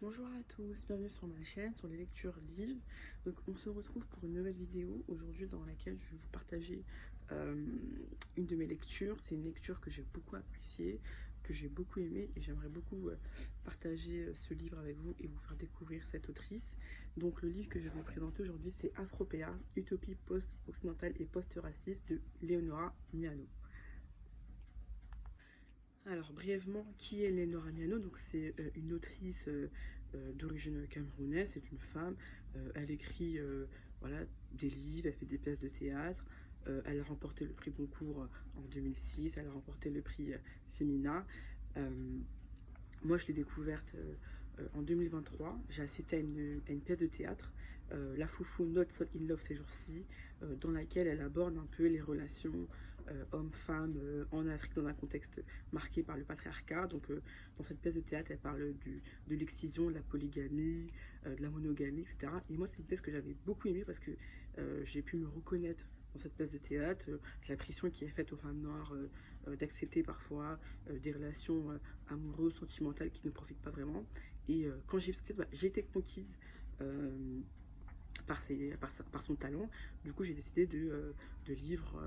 Bonjour à tous, bienvenue sur ma chaîne, sur les lectures livres. Donc on se retrouve pour une nouvelle vidéo aujourd'hui dans laquelle je vais vous partager euh, une de mes lectures. C'est une lecture que j'ai beaucoup appréciée, que j'ai beaucoup aimée et j'aimerais beaucoup partager ce livre avec vous et vous faire découvrir cette autrice. Donc le livre que je vais vous présenter aujourd'hui c'est Afropéa, Utopie post-occidentale et post-raciste de Leonora Miano. Alors brièvement, qui est Lénore Miano? Donc c'est une autrice d'origine camerounaise, c'est une femme. Elle écrit voilà, des livres, elle fait des pièces de théâtre. Elle a remporté le prix Goncourt en 2006, elle a remporté le prix Femina. Euh, Moi, je l'ai découverte en 2023. J'ai assisté à une pièce de théâtre, La Foufou Not So In Love ces jours-ci, dans laquelle elle aborde un peu les relations hommes-femmes en Afrique dans un contexte marqué par le patriarcat. Donc, dans cette pièce de théâtre, elle parle de l'excision, de la polygamie, de la monogamie, etc. Et moi, c'est une pièce que j'avais beaucoup aimée parce que j'ai pu me reconnaître dans cette pièce de théâtre, la pression qui est faite aux femmes noires d'accepter parfois des relations amoureuses, sentimentales qui ne profitent pas vraiment. Et quand j'ai vu cette pièce, j'ai été conquise par son talent. Du coup, j'ai décidé de lire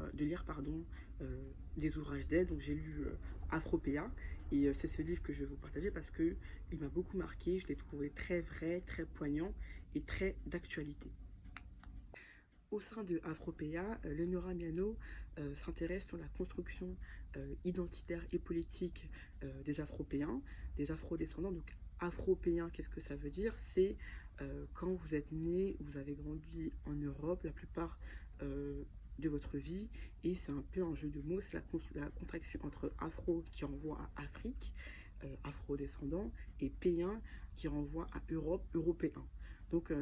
des ouvrages d'elle. Donc, j'ai lu Afropéa. Et c'est ce livre que je vais vous partager parce qu'il m'a beaucoup marqué. Je l'ai trouvé très vrai, très poignant et très d'actualité. Au sein de Afropéa, Leonora Miano s'intéresse sur la construction identitaire et politique des Afropéens, des Afro-descendants. Donc, Afropéen, qu'est-ce que ça veut dire? C'est quand vous êtes né, vous avez grandi en Europe, la plupart de votre vie, et c'est un peu un jeu de mots, c'est la contraction entre Afro qui renvoie à Afrique, Afro-descendant, et Péen qui renvoie à Europe, Européen. Donc,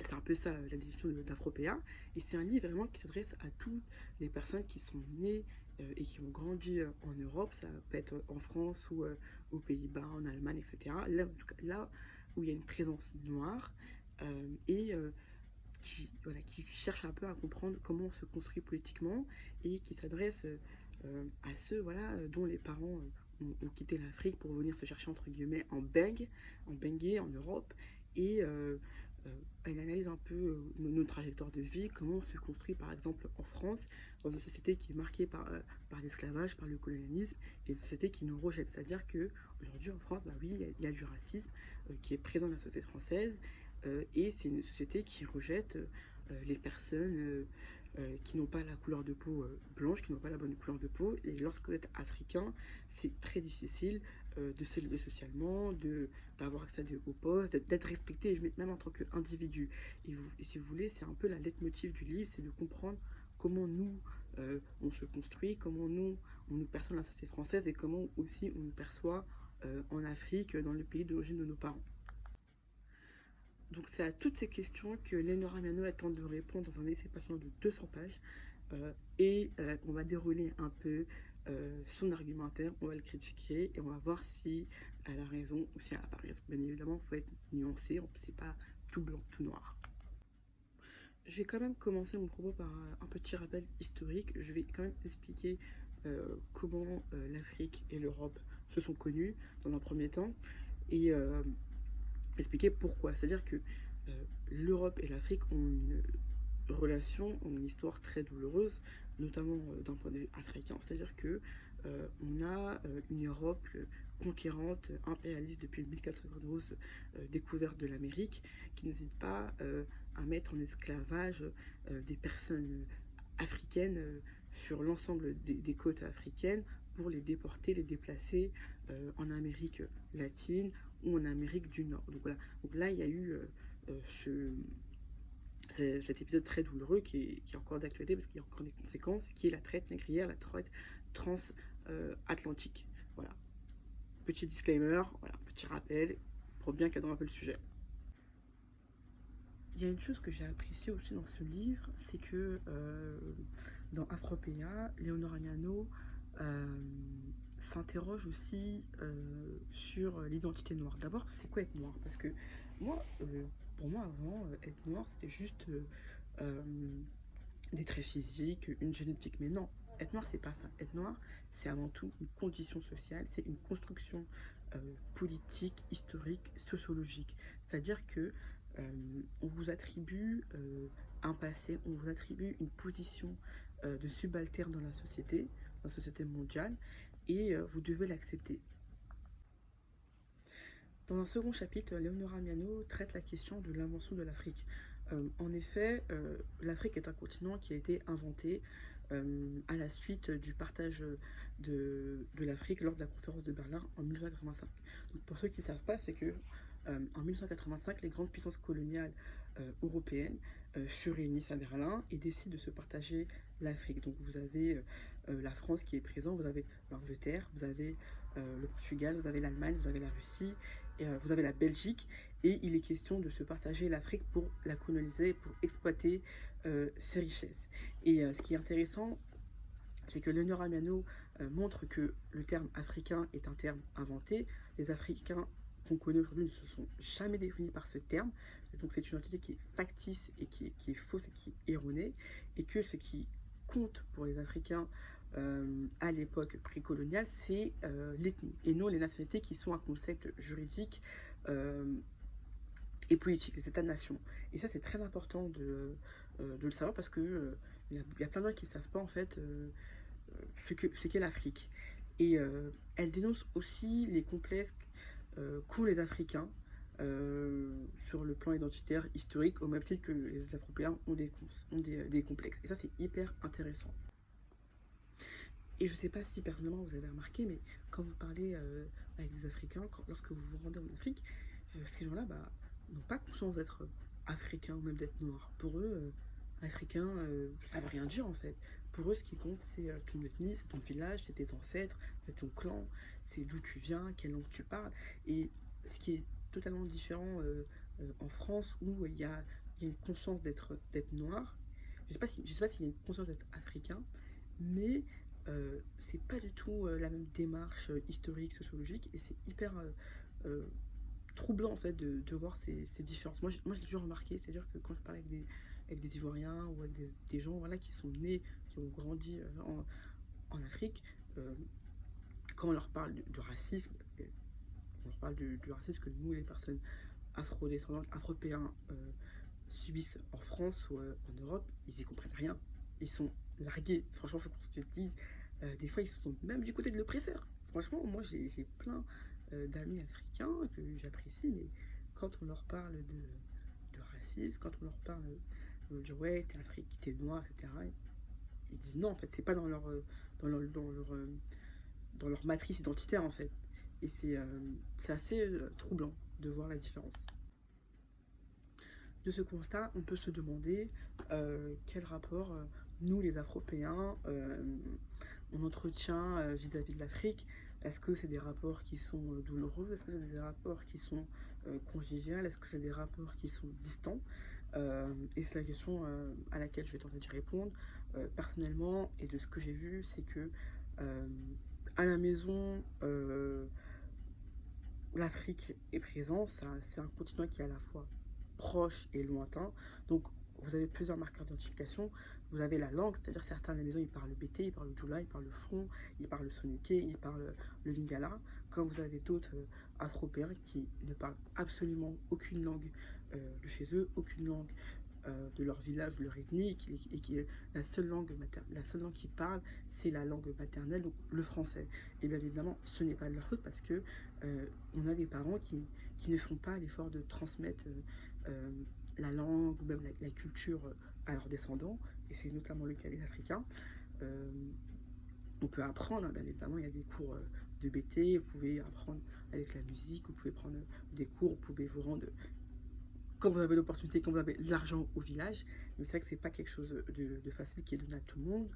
c'est un peu ça la définition d'Afropéa. Et c'est un livre vraiment qui s'adresse à toutes les personnes qui sont nées et qui ont grandi en Europe. Ça peut être en France ou aux Pays-Bas, en Allemagne, etc. Là, là où il y a une présence noire et voilà, qui cherche un peu à comprendre comment on se construit politiquement et qui s'adresse à ceux voilà, dont les parents ont quitté l'Afrique pour venir se chercher entre guillemets en Bengue, en Europe. Et elle analyse un peu nos trajectoires de vie, comment on se construit par exemple en France, dans une société qui est marquée par l'esclavage, par le colonialisme, et une société qui nous rejette. C'est-à-dire qu'aujourd'hui en France, bah oui, il y a du racisme qui est présent dans la société française, et c'est une société qui rejette les personnes qui n'ont pas la couleur de peau blanche, qui n'ont pas la bonne couleur de peau. Et lorsque vous êtes africain, c'est très difficile de s'élever socialement, d'avoir accès aux postes, d'être respecté, même en tant qu'individu. Et si vous voulez, c'est un peu la leitmotiv du livre, c'est de comprendre comment nous, on se construit, comment nous, on nous perçoit dans la société française et comment aussi on nous perçoit en Afrique, dans le pays d'origine de nos parents. Donc c'est à toutes ces questions que Léonora Miano tente de répondre dans un essai passionnant de 200 pages. On va dérouler un peu son argumentaire, on va le critiquer et on va voir si elle a raison ou si elle n'a pas raison. Bien évidemment, il faut être nuancé, c'est pas tout blanc, tout noir. Je vais quand même commencer mon propos par un petit rappel historique. Je vais quand même expliquer comment l'Afrique et l'Europe se sont connues dans un premier temps et expliquer pourquoi. C'est-à-dire que l'Europe et l'Afrique ont une relation, ont une histoire très douloureuse, notamment d'un point de vue africain. C'est-à-dire que on a une Europe conquérante, impérialiste depuis 1492, découverte de l'Amérique, qui n'hésite pas à mettre en esclavage des personnes africaines sur l'ensemble des côtes africaines pour les déporter, les déplacer en Amérique latine ou en Amérique du Nord. Donc voilà. Donc là, il y a eu ce, cet épisode très douloureux qui est encore d'actualité parce qu'il y a encore des conséquences, qui est la traite négrière, la traite transatlantique. Voilà. Petit disclaimer, voilà, petit rappel pour bien cadrer un peu le sujet. Il y a une chose que j'ai appréciée aussi dans ce livre, c'est que dans Afropéa, Léonore Agnano s'interroge aussi sur l'identité noire. D'abord, c'est quoi être noir? Parce que moi, pour moi avant, être noir, c'était juste des traits physiques, une génétique. Mais non, être noir, c'est pas ça. Être noir, c'est avant tout une condition sociale, c'est une construction politique, historique, sociologique. C'est-à-dire que on vous attribue un passé, on vous attribue une position de subalterne dans la société mondiale, et vous devez l'accepter. Dans un second chapitre, Leonora Miano traite la question de l'invention de l'Afrique. En effet, l'Afrique est un continent qui a été inventé à la suite du partage de l'Afrique lors de la conférence de Berlin en 1985. Donc, pour ceux qui ne savent pas, c'est que en 1985, les grandes puissances coloniales européennes se réunissent à Berlin et décident de se partager l'Afrique. Donc vous avez la France qui est présente, vous avez l'Angleterre, vous avez le Portugal, vous avez l'Allemagne, vous avez la Russie, et vous avez la Belgique, et il est question de se partager l'Afrique pour la coloniser, pour exploiter ses richesses. Et ce qui est intéressant, c'est que Leonora Miano montre que le terme africain est un terme inventé. Les Africains qu'on connaît aujourd'hui ne se sont jamais définis par ce terme. Donc c'est une entité qui est factice et qui est fausse et qui est erronée. Et que ce qui compte pour les Africains à l'époque précoloniale, c'est l'ethnie et non les nationalités qui sont un concept juridique et politique, les États-nations. Et ça, c'est très important de le savoir parce que y a plein de gens qui ne savent pas en fait ce qu'est l'Afrique. Et elle dénonce aussi les complexes qu'ont les Africains sur le plan identitaire, historique, au même titre que les Afropéens ont des complexes. Et ça, c'est hyper intéressant. Et je ne sais pas si personnellement vous avez remarqué, mais quand vous parlez avec des Africains, lorsque vous vous rendez en Afrique, ces gens-là n'ont pas conscience d'être africains ou même d'être noirs. Pour eux, africain, ça ne veut rien dire en fait. Pour eux, ce qui compte, c'est ton ethnie, c'est ton village, c'est tes ancêtres, c'est ton clan, c'est d'où tu viens, quelle langue tu parles. Et ce qui est totalement différent en France, où il y a une conscience d'être noir. Je sais pas s'il y a une conscience d'être africain, mais c'est pas du tout la même démarche historique, sociologique, et c'est hyper euh, troublant en fait de voir ces différences. Moi, je l'ai toujours remarqué, c'est-à-dire que quand je parle avec des Ivoiriens ou avec des gens voilà, qui sont nés, qui ont grandi en Afrique, euh, quand on leur parle de racisme, on leur parle du racisme que nous, les personnes afro-descendantes, afropéens, subissent en France ou en Europe, ils y comprennent rien. Ils sont largués. Franchement, faut qu'on se le dise. Des fois, ils sont même du côté de l'oppresseur. Franchement, moi, j'ai plein d'amis africains que j'apprécie, mais quand on leur parle de racisme, quand on leur parle de dire ouais, t'es Afrique, t'es noir, etc., ils disent non, en fait, c'est pas dans leur matrice identitaire, en fait. Et c'est assez troublant de voir la différence. De ce constat, on peut se demander quel rapport nous, les Afropéens, on entretient vis-à-vis de l'Afrique. Est-ce que c'est des rapports qui sont douloureux? Est-ce que c'est des rapports qui sont conviviales? Est-ce que c'est des rapports qui sont distants? Et c'est la question à laquelle je vais tenter d'y répondre. Personnellement, et de ce que j'ai vu, c'est que euh, à la maison, l'Afrique est présente. C'est un continent qui est à la fois proche et lointain. Donc, vous avez plusieurs marqueurs d'identification. Vous avez la langue, c'est-à-dire certains à la maison, ils parlent le BT, ils parlent le Djoula, ils parlent le Front, ils parlent le Soninké, ils parlent le Lingala. Quand vous avez d'autres Afropéens qui ne parlent absolument aucune langue de chez eux, aucune langue de leur village, de leur ethnie, et qui la seule langue qu'ils parlent, c'est la langue maternelle, donc le français. Et bien évidemment, ce n'est pas de leur faute parce que on a des parents qui ne font pas l'effort de transmettre la langue ou même la culture à leurs descendants, et c'est notamment le cas des Africains. Euh, on peut apprendre, hein, bien évidemment, il y a des cours de BT, vous pouvez apprendre avec la musique, vous pouvez prendre des cours, vous pouvez vous rendre quand vous avez l'opportunité, quand vous avez l'argent au village. Mais c'est vrai que c'est pas quelque chose de facile qui est donné à tout le monde.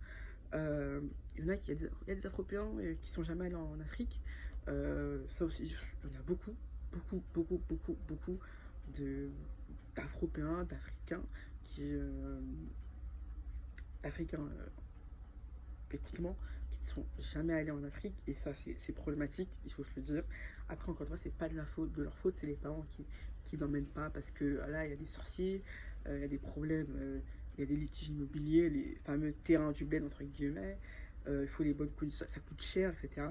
Il y en a il y a des Afropéens qui sont jamais allés en Afrique. Ça aussi, il y en a beaucoup, beaucoup, beaucoup, beaucoup, beaucoup de d'Afropéens, d'Africains Africains effectivement, qui ne sont jamais allés en Afrique, et ça c'est problématique, il faut se le dire. Après, encore une fois, c'est pas de leur faute, c'est les parents qui n'emmènent pas parce que là, il y a des sorciers, il y a des problèmes, il y a des litiges immobiliers, les fameux terrains du bled, entre guillemets, il faut les bonnes conditions, ça coûte cher, etc.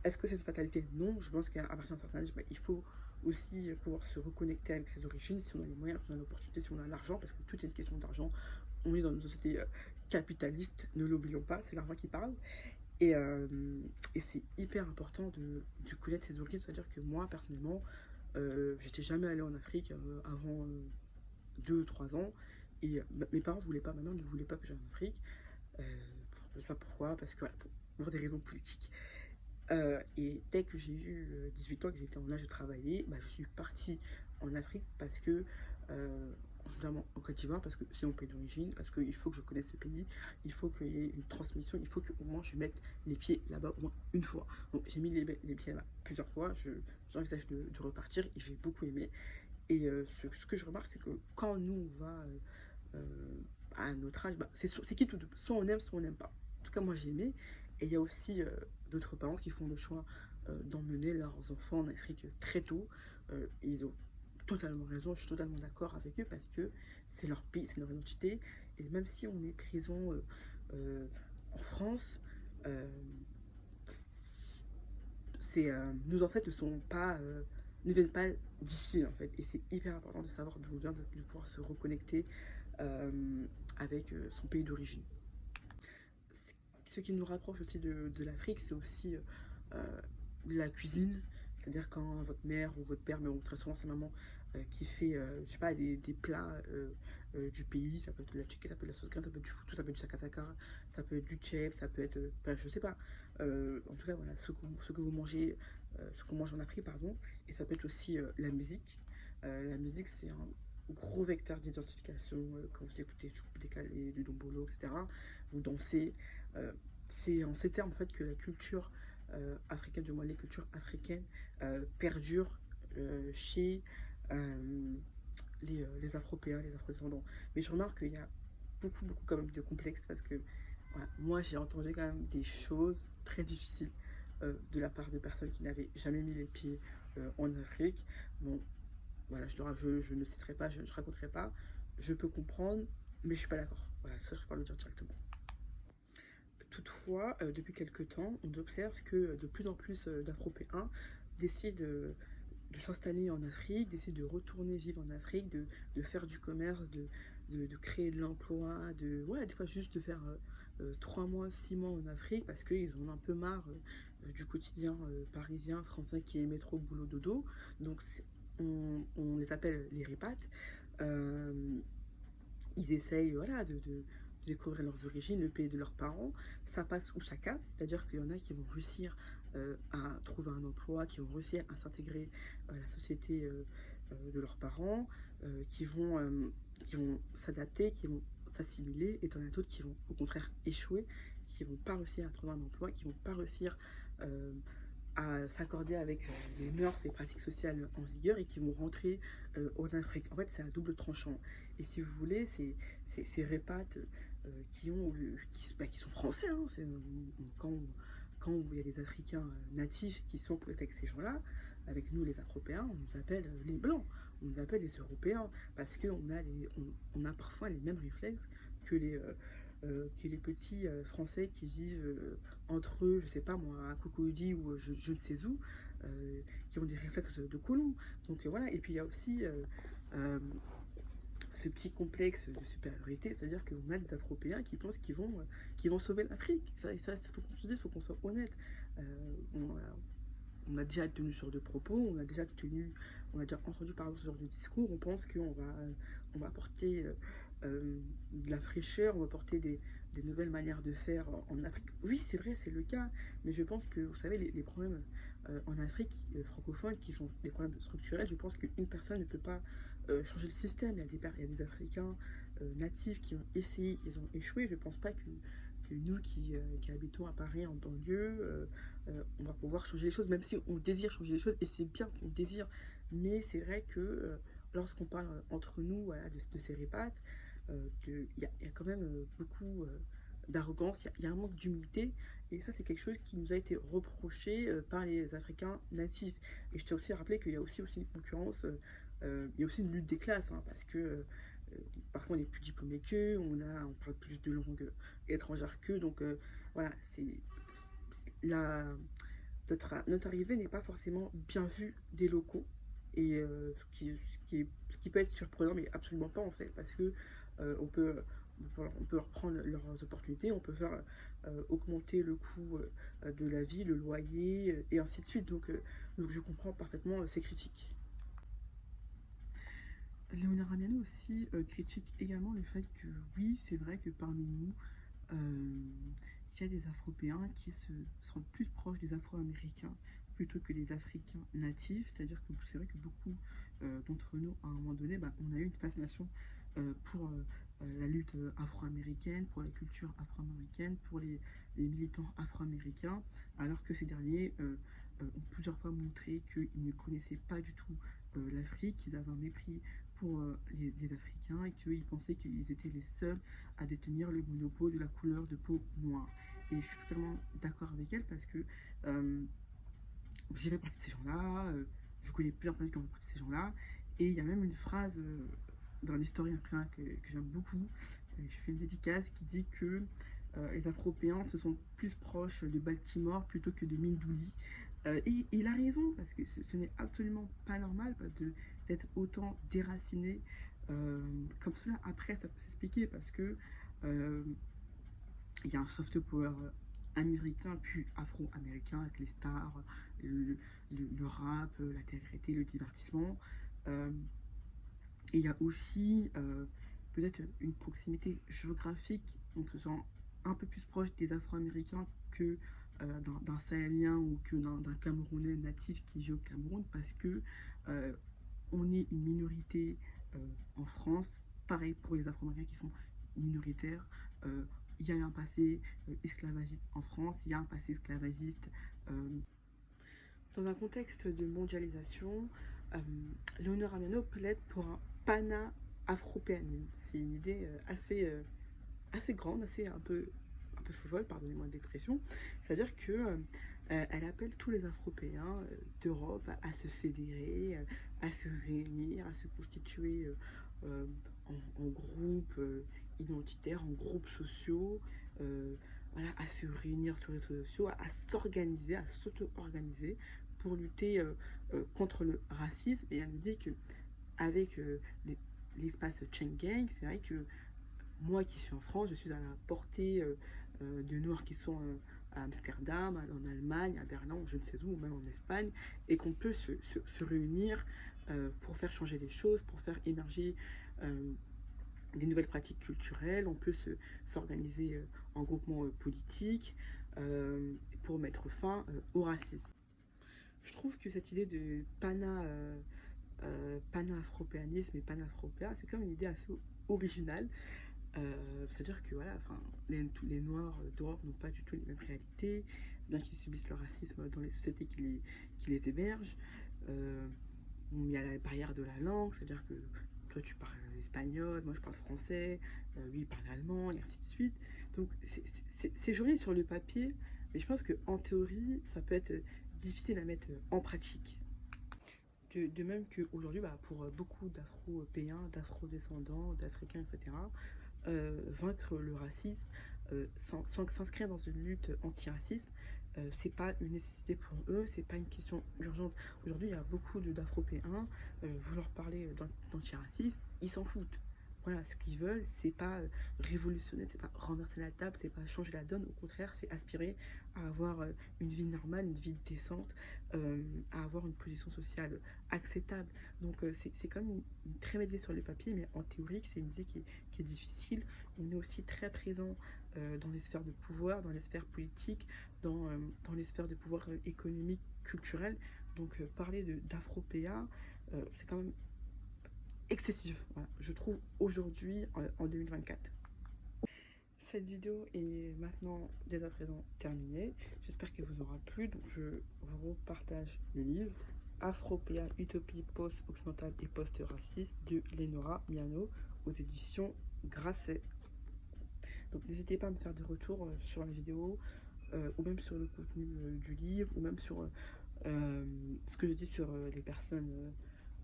Est-ce que c'est une fatalité? Non, je pense qu'à partir d'un certain âge, bah, il faut aussi pouvoir se reconnecter avec ses origines, si on a les moyens, si on a l'opportunité, si on a l'argent, parce que tout est une question d'argent. On est dans une société capitaliste, ne l'oublions pas, c'est l'argent qui parle. Et, euh, et c'est hyper important de connaître ses origines, c'est-à-dire que moi, personnellement, j'étais jamais allée en Afrique avant 2 3 ans, et mes parents voulaient pas, ma mère ne voulait pas que j'aille en Afrique, euh, je sais pas pourquoi, parce que voilà, pour des raisons politiques. Et dès que j'ai eu 18 ans, que j'étais en âge de travailler, bah, je suis partie en Afrique parce que, notamment en Côte d'Ivoire, parce que c'est mon pays d'origine, parce qu'il faut que je connaisse ce pays, il faut qu'il y ait une transmission, il faut qu'au moins je mette les pieds là-bas au moins une fois. Donc j'ai mis les pieds là plusieurs fois, j'envisage de repartir et j'ai beaucoup aimé. Et ce que je remarque, c'est que quand nous on va à notre âge, bah, c'est qui tout, soit on aime, soit on n'aime pas. En tout cas, moi j'ai aimé. Et il y a aussi d'autres parents qui font le choix d'emmener leurs enfants en Afrique très tôt. Et ils ont totalement raison, je suis totalement d'accord avec eux parce que c'est leur pays, c'est leur identité. Et même si on est présent euh, en France, euh, nos ancêtres ne viennent pas d'ici en fait. Et c'est hyper important de savoir d'où on vient, de pouvoir se reconnecter euh, avec son pays d'origine. Ce qui nous rapproche aussi de l'Afrique, c'est aussi la cuisine. C'est-à-dire quand votre mère ou votre père, mais bon, très souvent sa maman, qui fait, je sais pas, des plats du pays, ça peut être de la chicken, ça peut être de la sauce grave, ça peut être du foutou, ça peut être du sakasaka, ça peut être du chep, ça peut être, je sais pas. En tout cas, voilà, ce que vous mangez, ce qu'on mange en Afrique, pardon. Et ça peut être aussi la musique. La musique, c'est un gros vecteur d'identification quand vous écoutez du décalé, du dombolo, etc. Vous dansez. Euh, c'est en ces termes en fait que la culture africaine, du moins les cultures africaines, perdurent chez euh, les Afropéens, les Afro-descendants. Mais je remarque qu'il y a beaucoup quand même de complexes parce que voilà, moi j'ai entendu quand même des choses très difficiles de la part de personnes qui n'avaient jamais mis les pieds en Afrique. Bon, voilà, je ne citerai pas, je ne raconterai pas. Je peux comprendre, mais je suis pas d'accord. Voilà, ça je préfère le dire directement. Toutefois, depuis quelque temps, on observe que de plus en plus d'Afropéens décident de s'installer en Afrique, décident de retourner vivre en Afrique, de faire du commerce, de créer de l'emploi, ouais, des fois juste de faire 3 mois, 6 mois en Afrique parce qu'ils en ont un peu marre du quotidien parisien, français qui est métro, boulot, dodo. Donc on les appelle les répates. Euh, Ils essayent voilà, de découvrir leurs origines, le pays de leurs parents. Ça passe ou ça casse, c'est-à-dire qu'il y en a qui vont réussir à trouver un emploi, qui vont réussir à s'intégrer à la société de leurs parents, qui vont s'adapter, qui vont s'assimiler, et t'en as d'autres qui vont au contraire échouer, qui vont pas réussir à trouver un emploi, qui vont pas réussir euh, à s'accorder avec les mœurs et pratiques sociales en vigueur et qui vont rentrer en Afrique. En fait, c'est à double tranchant. Et si vous voulez, ces répates qui sont français, hein, quand il y a des Africains natifs qui sont peut-être avec ces gens-là, avec nous les Afropéens, on nous appelle les Blancs, on nous appelle les Européens, parce on a parfois les mêmes réflexes que que les petits Français qui vivent entre eux, je sais pas moi, à Cocody ou je ne sais où, qui ont des réflexes de colons. Donc voilà, et puis il y a aussi euh, ce petit complexe de supériorité, c'est-à-dire qu'on a des Afropéens qui pensent qu'ils vont sauver l'Afrique. Ça, il faut qu'on se dise, il faut qu'on soit honnête. Euh, on a déjà tenu ce genre de propos, on a déjà entendu parler de ce genre de discours, on pense on va apporter de la fraîcheur, on va apporter des nouvelles manières de faire en Afrique. Oui, c'est vrai, c'est le cas, mais je pense que, vous savez, les problèmes en Afrique francophone, qui sont des problèmes structurels, je pense qu'une personne ne peut pas changer le système. Il y a des Africains natifs qui ont essayé, ils ont échoué. Je ne pense pas que nous qui habitons à Paris en banlieue, on va pouvoir changer les choses, même si on désire changer les choses, et c'est bien qu'on désire. Mais c'est vrai que lorsqu'on parle entre nous voilà, de ces répates, il y a quand même beaucoup d'arrogance, il y a un manque d'humilité, et ça c'est quelque chose qui nous a été reproché par les Africains natifs. Et je tiens aussi à rappeler qu'il y a aussi une concurrence, il y a aussi une lutte des classes, hein, parce que parfois on est plus diplômé qu'eux, on parle plus de langues étrangères qu'eux, donc voilà, la, notre arrivée n'est pas forcément bien vue des locaux. Et ce qui peut être surprenant, mais absolument pas en fait, parce que on peut, on peut leur prendre leurs opportunités, on peut faire augmenter le coût de la vie, le loyer, et ainsi de suite. Donc je comprends parfaitement ces critiques. Léonard Amiano aussi critique également le fait que oui, c'est vrai que parmi nous, il y a des Afropéens qui se sont plus proches des Afro-Américains plutôt que les Africains natifs. C'est-à-dire que c'est vrai que beaucoup d'entre nous, à un moment donné, bah, on a eu une fascination pour la lutte afro-américaine, pour la culture afro-américaine, pour les militants afro-américains, alors que ces derniers ont plusieurs fois montré qu'ils ne connaissaient pas du tout l'Afrique, qu'ils avaient un mépris pour les Africains et qu'ils pensaient qu'ils étaient les seuls à détenir le monopole de la couleur de peau noire. Et je suis totalement d'accord avec elle parce que j'ai fait partie de ces gens-là, je connais plusieurs personnes qui ont fait partie de ces gens-là, et il y a même une phrase d'un historien africain que j'aime beaucoup, je fais une dédicace qui dit que les Afropéens se sont plus proches de Baltimore plutôt que de Mindouli. Et il a raison, parce que ce n'est absolument pas normal d'être autant déraciné comme cela. Après, ça peut s'expliquer parce que euh, il y a un soft power américain puis afro-américain avec les stars, le rap, la télé-réalité, le divertissement. Euh, et il y a aussi peut-être une proximité géographique, donc se sent un peu plus proche des Afro-Américains que d'un Sahélien ou que d'un Camerounais natif qui vit au Cameroun, parce que euh, on est une minorité en France. Pareil pour les Afro-Américains qui sont minoritaires. Euh, il y a un passé esclavagiste en France, il y a un passé esclavagiste. Dans un contexte de mondialisation, euh, Léonard Amiano plaide pour un pana-afropéanisme. C'est une idée assez grande, un peu folle, pardonnez-moi l'expression. C'est-à-dire que elle appelle tous les Afropéens d'Europe à se fédérer, à se réunir, à se constituer en groupes identitaires, en groupes sociaux, euh, voilà, à se réunir sur les réseaux sociaux, à s'organiser, à s'auto-organiser pour lutter contre le racisme. Et elle me dit que avec l'espace Schengen, c'est vrai que moi qui suis en France, je suis à la portée de Noirs qui sont à Amsterdam, en Allemagne, à Berlin, je ne sais où, ou même en Espagne, et qu'on peut se réunir pour faire changer les choses, pour faire émerger euh, des nouvelles pratiques culturelles, on peut s'organiser en groupement politique pour mettre fin au racisme. Je trouve que cette idée de pana-afropéanisme et panafropéa, c'est comme une idée assez originale. C'est-à-dire que voilà, enfin, tous les Noirs d'Europe n'ont pas du tout les mêmes réalités, bien qu'ils subissent le racisme dans les sociétés qui les hébergent. Euh, il y a la barrière de la langue, c'est-à-dire que toi tu parles espagnol, moi je parle français, lui il parle allemand, et ainsi de suite. Donc c'est joli sur le papier, mais je pense qu'en théorie, ça peut être difficile à mettre en pratique. De même qu'aujourd'hui, bah, pour beaucoup d'Afro-Européens, d'Afro-descendants, d'Africains, etc., vaincre le racisme, sans s'inscrire dans une lutte anti-racisme, c'est pas une nécessité pour eux, c'est pas une question urgente. Aujourd'hui, il y a beaucoup d'Afropéens, vous leur parlez d'antiracisme, ils s'en foutent. Voilà, ce qu'ils veulent, c'est pas révolutionner, c'est pas renverser la table, c'est pas changer la donne, au contraire, c'est aspirer à avoir une vie normale, une vie décente, à avoir une position sociale acceptable. Donc c'est quand même une très belle idée sur le papier, mais en théorie, c'est une idée qui est difficile. On est aussi très présent dans les sphères de pouvoir, dans les sphères politiques, dans les sphères de pouvoir économique, culturel. Donc parler d'Afropéa, c'est quand même excessif, voilà, je trouve, aujourd'hui, en 2024. Cette vidéo est maintenant, dès à présent, terminée. J'espère qu'elle vous aura plu. Donc je vous repartage le livre Afropéa, Utopie post-occidentale et post-raciste de Léonard Miano aux éditions Grasset. Donc n'hésitez pas à me faire des retours sur la vidéo ou même sur le contenu du livre ou même sur ce que je dis sur les personnes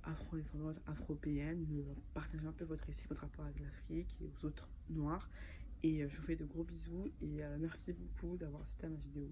afro-descendantes, afro-péennes. Partagez un peu votre récit, votre rapport avec l'Afrique et aux autres noirs. Et je vous fais de gros bisous et merci beaucoup d'avoir assisté à ma vidéo.